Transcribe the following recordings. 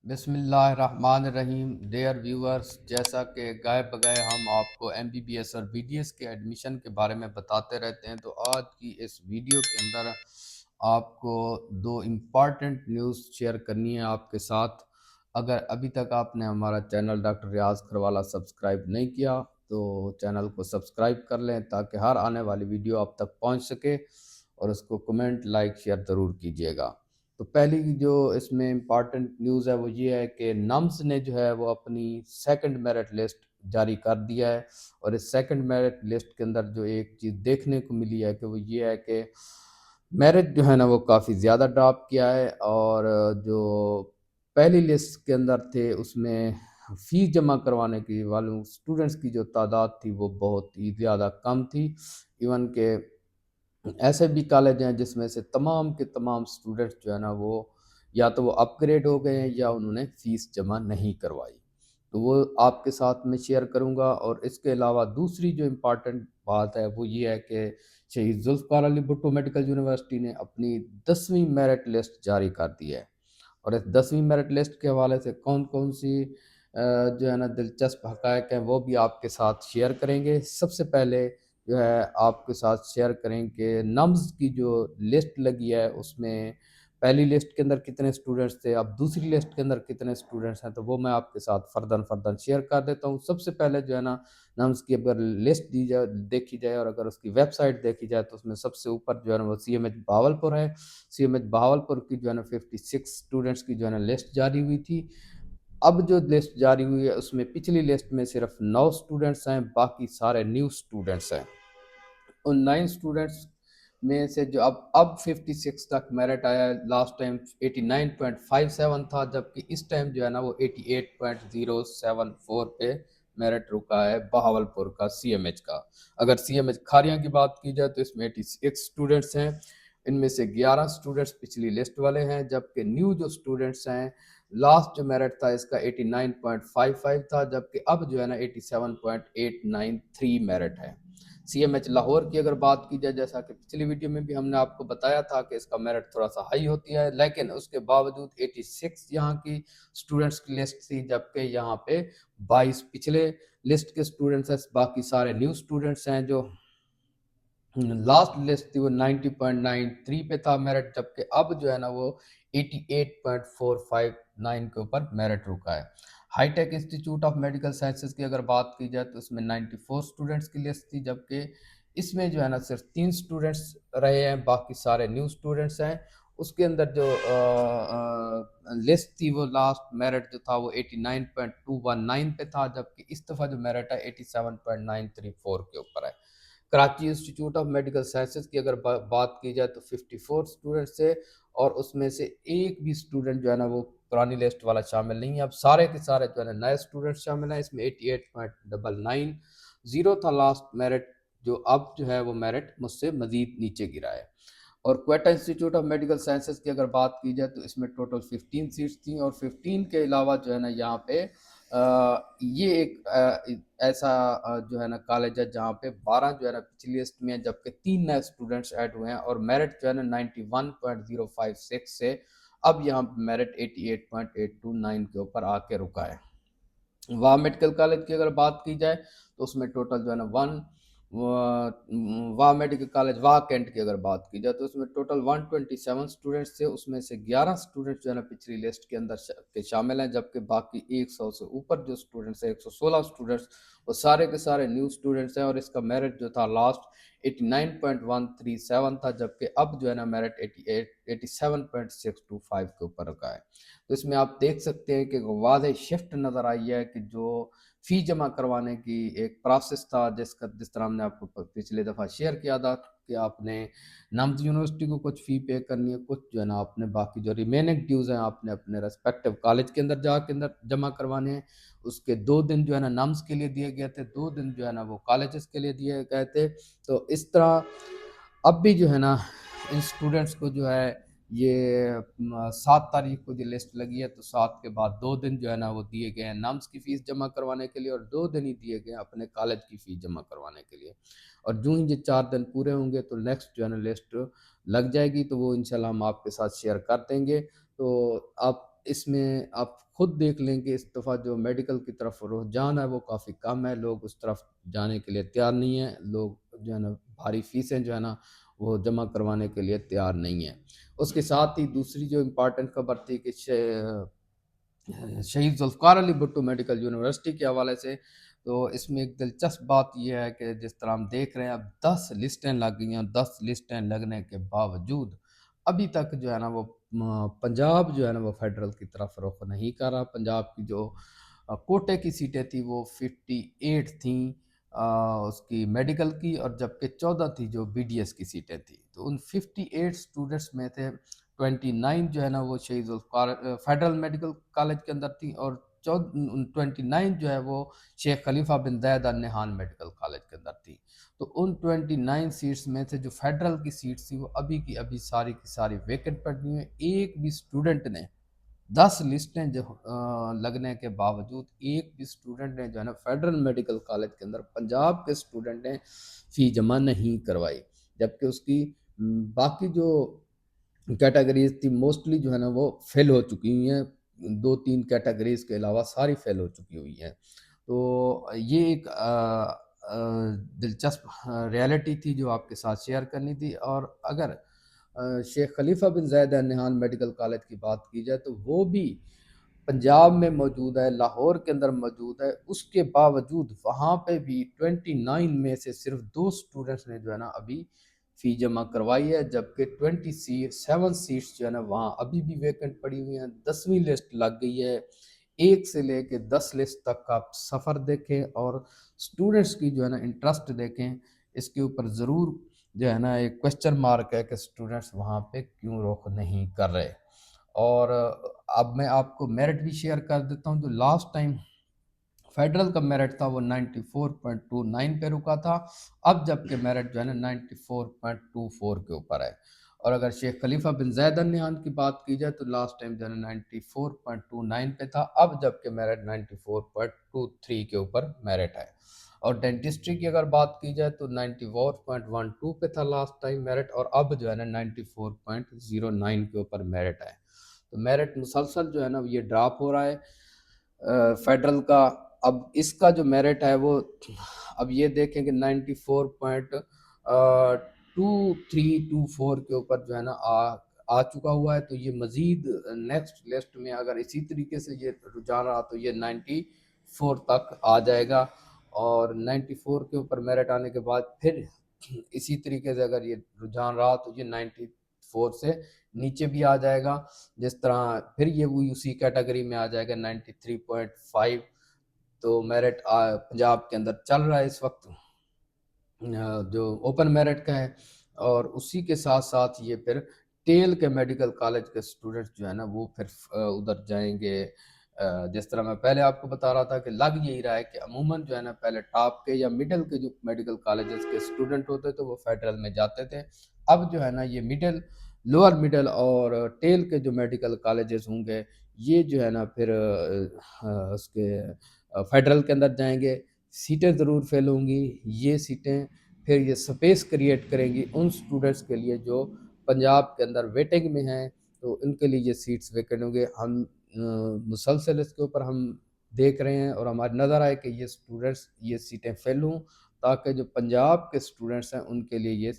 بسم اللہ الرحمن الرحیم ڈیئر ویورز، جیسا کہ گائے بگائے ہم آپ کو MBBS اور BDS کے ایڈمیشن کے بارے میں بتاتے رہتے ہیں، تو آج کی اس ویڈیو کے اندر آپ کو دو امپارٹنٹ نیوز شیئر کرنی ہے آپ کے ساتھ۔ اگر ابھی تک آپ نے ہمارا چینل ڈاکٹر ریاض کھروالا سبسکرائب نہیں کیا تو چینل کو سبسکرائب کر لیں تاکہ ہر آنے والی ویڈیو آپ تک پہنچ سکے، اور اس کو کمنٹ لائک شیئر ضرور کیجیے گا۔ تو پہلی جو اس میں امپارٹنٹ نیوز ہے وہ یہ ہے کہ نمز نے جو ہے وہ اپنی سیکنڈ میرٹ لسٹ جاری کر دیا ہے، اور اس سیکنڈ میرٹ لسٹ کے اندر جو ایک چیز دیکھنے کو ملی ہے کہ وہ یہ ہے کہ میرٹ جو ہے نا وہ کافی زیادہ ڈراپ کیا ہے، اور جو پہلی لسٹ کے اندر تھے اس میں فیس جمع کروانے کی والوں اسٹوڈنٹس کی جو تعداد تھی وہ بہت ہی زیادہ کم تھی۔ ایون کہ ایسے بھی کالج ہیں جس میں سے تمام کے تمام اسٹوڈنٹس جو ہے نا وہ یا تو وہ اپ گریڈ ہو گئے ہیں یا انہوں نے فیس جمع نہیں کروائی، تو وہ آپ کے ساتھ میں شیئر کروں گا۔ اور اس کے علاوہ دوسری جو امپارٹنٹ بات ہے وہ یہ ہے کہ شہید ذوالفقار علی بھٹو میڈیکل یونیورسٹی نے اپنی 10ویں میرٹ لسٹ جاری کر دی ہے، اور اس 10ویں میرٹ لسٹ کے حوالے سے کون کون سی جو ہے نا دلچسپ حقائق ہیں وہ بھی آپ کے ساتھ شیئر کریں گے۔ سب سے پہلے جو ہے آپ کے ساتھ شیئر کریں کہ نمز کی جو لسٹ لگی ہے اس میں پہلی لسٹ کے اندر کتنے سٹوڈنٹس تھے، اب دوسری لسٹ کے اندر کتنے سٹوڈنٹس ہیں، تو وہ میں آپ کے ساتھ فردن شیئر کر دیتا ہوں۔ سب سے پہلے جو ہے نا نمز کی اگر لسٹ دی جائے دیکھی جائے اور اگر اس کی ویب سائٹ دیکھی جائے تو اس میں سب سے اوپر جو ہے نا وہ CMH بہاولپور ہے۔ CMH بہاولپور کی جو ہے نا 56 سٹوڈنٹس کی جو ہے نا لسٹ جاری ہوئی تھی۔ اب جو لسٹ جاری ہوئی ہے اس میں پچھلی لسٹ میں صرف 9 سٹوڈنٹس ہیں، باقی سارے نیو سٹوڈنٹس ہیں۔ ان 9 سٹوڈنٹس میں سے جو اب 56 تک میرٹ آیا ہے، لاسٹ ٹائم 89.57 تھا، جبکہ اس ٹائم جو ہے نا وہ 88.074 پہ میرٹ رکا ہے بہاولپور کا CMH کا۔ اگر CMH کھاریاں کی بات کی جائے تو اس میں 86 سٹوڈنٹس ہیں، ان میں سے 11 سٹوڈنٹس پچھلی لسٹ والے ہیں، جبکہ نیو جو سٹوڈنٹس ہیں لاسٹ جو میرٹ تھا اس کا 89.55 تھا، جبکہ اب جو ہے نا 87.893 میرٹ ہے۔ CMH لاہور کی اگر بات کی جائے، جیسا کہ پچھلی ویڈیو میں بھی ہم نے آپ کو بتایا تھا کہ اس کا میرٹ تھوڑا سا ہائی ہوتی ہے، لیکن اس کے باوجود 86 یہاں کی سٹوڈنٹس کی لسٹ تھی، جبکہ یہاں پہ 22 پچھلے لسٹ کے سٹوڈنٹس ہیں، باقی سارے نیو سٹوڈنٹس ہیں۔ جو لاسٹ لسٹ تھی وہ 90.93 پہ تھا میرٹ، جبکہ اب جو ہے نا وہ 88.459 کے اوپر میرٹ رکا ہے۔ High tech institute of medical sciences کی اگر بات کی جائے تو اس میں 94 سٹوڈنٹس کی لسٹ تھی، جبکہ اس میں جو ہے نا صرف 3 سٹوڈنٹس رہے ہیں، باقی سارے نیو سٹوڈنٹس ہیں۔ اس کے اندر جو لسٹ تھی وہ لاسٹ میرٹ جو تھا وہ 89.219 پہ تھا، جبکہ اس دفعہ جو میرٹ ہے 87.934 کے اوپر ہے۔ Karachi institute of medical sciences کی اگر بات کی جائے تو 54 سٹوڈنٹس تھے، اور اس میں سے ایک بھی سٹوڈنٹ جو ہے نا وہ پرانی لسٹ والا شامل نہیں ہے۔ اب سارے کے سارے جو ہے نا نئے سٹوڈنٹ شامل ہیں، اس میں 88.990 تھا لاسٹ میرٹ، جو اب جو ہے وہ میرٹ مجھ سے مزید نیچے گرا ہے۔ اور Quetta institute of medical sciences کی اگر بات کی جائے تو اس میں ٹوٹل 15 سیٹس تھیں، اور 15 کے علاوہ جو ہے نا یہاں پہ یہ ایک ایسا جو ہے نا کالج ہے جہاں پہ 12 جو ہے نا پچھلی لسٹ میں ہیں، جبکہ 3 نئے اسٹوڈنٹس ایڈ ہوئے ہیں، اور میرٹ جو ہے نا 91.056 سے اب یہاں پہ میرٹ 88.829 کے اوپر آ کے رکا ہے۔ واہ میڈیکل کالج کی اگر بات کی جائے تو اس میں ٹوٹل جو ہے نا واہ میڈیکل کالج واہ کینٹ کی اگر بات کی جائے تو اس میں ٹوٹل 127 سٹوڈنٹس تھے، اس میں سے 11 سٹوڈنٹس جو ہے نا پچھلی لسٹ کے اندر کے شامل ہیں، جبکہ باقی 100 سے اوپر جو سٹوڈنٹس ہیں 116 سٹوڈنٹس وہ سارے کے سارے نیو سٹوڈنٹس ہیں، اور اس کا میرٹ جو تھا لاسٹ 89.137 تھا، جبکہ اب جو ہے نا میرٹ 87.625 کے اوپر رکھا ہے۔ تو اس میں آپ دیکھ سکتے ہیں کہ واضح شفٹ نظر آئی ہے کہ جو فی جمع کروانے کی ایک پروسیس تھا، جس طرح ہم نے آپ کو پچھلے دفعہ شیئر کیا تھا کہ آپ نے نمز یونیورسٹی کو کچھ فی پے کرنی ہے، کچھ جو ہے نا آپ نے باقی جو ریمیننگ ڈیوز ہیں آپ نے اپنے ریسپیکٹیو کالج کے اندر جا کے اندر جمع کروانے ہیں۔ اس کے 2 دن جو ہے نا نمز کے لیے دیے گئے تھے، 2 دن جو ہے نا وہ کالجز کے لیے دیے گئے تھے۔ تو اس طرح اب بھی جو ہے نا ان سٹوڈنٹس کو جو ہے یہ 7 تاریخ کو جو لسٹ لگی ہے تو 7 کے بعد 2 دن جو ہے نا وہ دیے گئے ہیں نمز کی فیس جمع کروانے کے لیے، اور 2 دن ہی دیے گئے ہیں اپنے کالج کی فیس جمع کروانے کے لیے۔ اور جو ہی یہ 4 دن پورے ہوں گے تو نیکسٹ جو ہے نا لسٹ لگ جائے گی، تو وہ انشاءاللہ ہم آپ کے ساتھ شیئر کر دیں گے۔ تو آپ اس میں آپ خود دیکھ لیں کہ اس دفعہ جو میڈیکل کی طرف رجحان ہے وہ کافی کم ہے، لوگ اس طرف جانے کے لیے تیار نہیں ہیں، لوگ جو ہے نا بھاری فیسیں جو ہے نا وہ جمع کروانے کے لیے تیار نہیں ہیں۔ اس کے ساتھ ہی دوسری جو امپارٹنٹ خبر تھی کہ شہید ذوالفقار علی بھٹو میڈیکل یونیورسٹی کے حوالے سے، تو اس میں ایک دلچسپ بات یہ ہے کہ جس طرح ہم دیکھ رہے ہیں اب 10 لسٹیں لگ گئی ہیں، 10 لسٹیں لگنے کے باوجود ابھی تک جو ہے نا وہ پنجاب جو ہے نا وہ فیڈرل کی طرف رخ نہیں کر رہا۔ پنجاب کی جو کوٹے کی سیٹیں تھیں وہ 58 تھیں اس کی میڈیکل کی، اور جبکہ 14 تھی جو بی ڈی ایس کی سیٹیں تھیں، تو ان 58 اسٹوڈنٹس میں تھے 29 جو ہے نا وہ شہید ذوالفقار فیڈرل میڈیکل کالج کے اندر تھی، اور 29 جو ہے وہ شیخ خلیفہ بن زید ال نہان میڈیکل کالج کے اندر تھی۔ تو ان 29 سیٹس میں سے جو فیڈرل کی سیٹس تھی وہ ابھی کی ابھی ساری کی ساری ویکنٹ پڑی ہیں۔ ایک بھی اسٹوڈنٹ نے 10 لسٹیں جو لگنے کے باوجود ایک بھی اسٹوڈنٹ نے جو ہے نا فیڈرل میڈیکل کالج کے اندر پنجاب کے اسٹوڈنٹ نے فی جمع نہیں کروائی، جبکہ اس کی باقی جو کیٹیگریز تھی موسٹلی جو ہے نا وہ فیل ہو چکی ہوئی ہیں، 2-3 کیٹیگریز کے علاوہ ساری فیل ہو چکی ہوئی ہیں۔ تو یہ ایک دلچسپ ریالٹی تھی جو آپ کے ساتھ شیئر کرنی تھی۔ اور اگر شیخ خلیفہ بن زید ال نہان میڈیکل کالج کی بات کی جائے تو وہ بھی پنجاب میں موجود ہے، لاہور کے اندر موجود ہے، اس کے باوجود وہاں پہ بھی 29 میں سے صرف 2 اسٹوڈنٹس نے جو ہے نا ابھی فی جمع کروائی ہے، جبکہ 27 سیٹس جو ہے نا وہاں ابھی بھی ویکنٹ پڑی ہوئی ہیں۔ 10ویں لسٹ لگ گئی ہے، 1 سے لے کے 10 لسٹ تک آپ سفر دیکھیں اور اسٹوڈنٹس کی جو ہے نا انٹرسٹ دیکھیں، اس کے اوپر ضرور جو ہے نا ایک کوسچن مارک ہے کہ اسٹوڈنٹس وہاں پہ کیوں رخ نہیں کر رہے۔ اور اب میں آپ کو میرٹ بھی شیئر کر دیتا ہوں۔ جو لاسٹ ٹائم فیڈرل کا میرٹ تھا وہ 94.29 پہ رکا تھا، اب جب کہ میرٹ جو ہے نا 94.24 کے اوپر ہے۔ اور اگر شیخ خلیفہ بن زید ال نہان کی بات کی جائے تو لاسٹ ٹائم جو ہے نا 94.29 پہ تھا، اب جب کہ میرٹ 94.23 کے اوپر میرٹ ہے۔ اور ڈینٹسٹری کی اگر بات کی جائے تو 94.12 پہ تھا لاسٹ ٹائم میرٹ، اور اب جو ہے نا 94.09 کے اوپر میرٹ ہے۔ تو میرٹ مسلسل جو ہے نا یہ ڈراپ ہو رہا ہے فیڈرل کا۔ اب اس کا جو میرٹ ہے وہ اب یہ دیکھیں کہ 94.2324 کے اوپر جو ہے نا آ چکا ہوا ہے، تو یہ مزید نیکسٹ لسٹ میں اگر اسی طریقے سے یہ رجحان رہا تو یہ 94 تک آ جائے گا، اور 94 کے اوپر میرٹ آنے کے بعد پھر اسی طریقے سے اگر یہ رجحان رہا تو یہ 94 سے نیچے بھی آ جائے گا، جس طرح پھر یہ وہی اسی کیٹیگری میں آ جائے گا 93.5۔ تو میرٹ پنجاب کے اندر چل رہا ہے اس وقت جو اوپن میرٹ کا ہے، اور اسی کے ساتھ ساتھ یہ پھر ٹیل کے میڈیکل کالج کے اسٹوڈنٹس جو ہے نا وہ پھر ادھر جائیں گے۔ جس طرح میں پہلے آپ کو بتا رہا تھا کہ لگ یہی رہا ہے کہ عموماً جو ہے نا پہلے ٹاپ کے یا مڈل کے جو میڈیکل کالجز کے اسٹوڈنٹ ہوتے تھے وہ فیڈرل میں جاتے تھے، اب جو ہے نا یہ مڈل، لوور مڈل اور ٹیل کے جو میڈیکل کالجز ہوں گے یہ جو ہے نا پھر اس کے فیڈرل کے اندر جائیں گے۔ سیٹیں ضرور فیل ہوں گی، یہ سیٹیں پھر یہ سپیس کریٹ کریں گی ان سٹوڈنٹس کے لیے جو پنجاب کے اندر ویٹنگ میں ہیں، تو ان کے لیے یہ سیٹس ویکنٹ ہوں گے۔ ہم مسلسل اس کے اوپر ہم دیکھ رہے ہیں اور ہماری نظر آئے کہ یہ سٹوڈنٹس یہ سیٹیں فیل ہوں، تاکہ جو پنجاب کے سٹوڈنٹس ہیں ان کے لیے یہ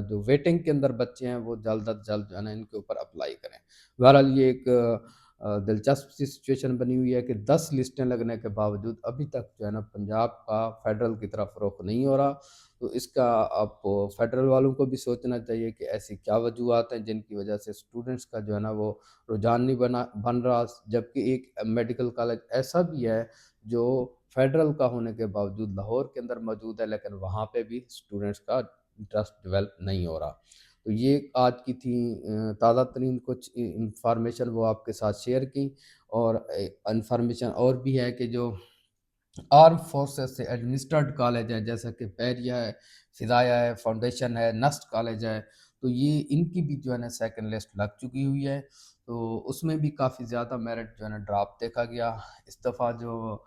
جو ویٹنگ کے اندر بچے ہیں وہ جلد از جلد جو ہے نا ان کے اوپر اپلائی کریں۔ بہرحال یہ ایک دلچسپ سی سچویشن بنی ہوئی ہے کہ 10 لسٹیں لگنے کے باوجود ابھی تک جو ہے نا پنجاب کا فیڈرل کی طرف رخ نہیں ہو رہا۔ تو اس کا آپ فیڈرل والوں کو بھی سوچنا چاہیے کہ ایسی کیا وجوہات ہیں جن کی وجہ سے اسٹوڈنٹس کا جو ہے نا وہ رجحان نہیں بن رہا، جبکہ ایک میڈیکل کالج ایسا بھی ہے جو فیڈرل کا ہونے کے باوجود لاہور کے اندر موجود ہے، لیکن وہاں پہ بھی اسٹوڈنٹس کا انٹرسٹ ڈیولپ نہیں ہو رہا۔ تو یہ آج کی تھی تازہ ترین کچھ انفارمیشن وہ آپ کے ساتھ شیئر کی، اور انفارمیشن اور بھی ہے کہ جو آرم فورسز سے ایڈمنسٹرڈ کالج ہے جیسا کہ پیریا ہے، فضائیہ ہے، فاؤنڈیشن ہے، نسٹ کالج ہے، تو یہ ان کی بھی جو ہے نا سیکنڈ لسٹ لگ چکی ہوئی ہے، تو اس میں بھی کافی زیادہ میرٹ جو ہے نا ڈراپ دیکھا گیا اس دفعہ۔ جو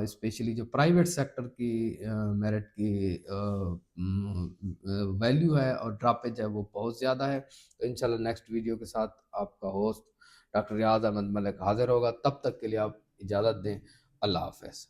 اسپیشلی جو پرائیویٹ سیکٹر کی میرٹ کی ویلیو ہے اور ڈراپیج ہے وہ بہت زیادہ ہے۔ تو انشاءاللہ نیکسٹ ویڈیو کے ساتھ آپ کا ہوسٹ ڈاکٹر ریاض احمد ملک حاضر ہوگا. تب تک کے لیے آپ اجازت دیں. اللہ حافظ.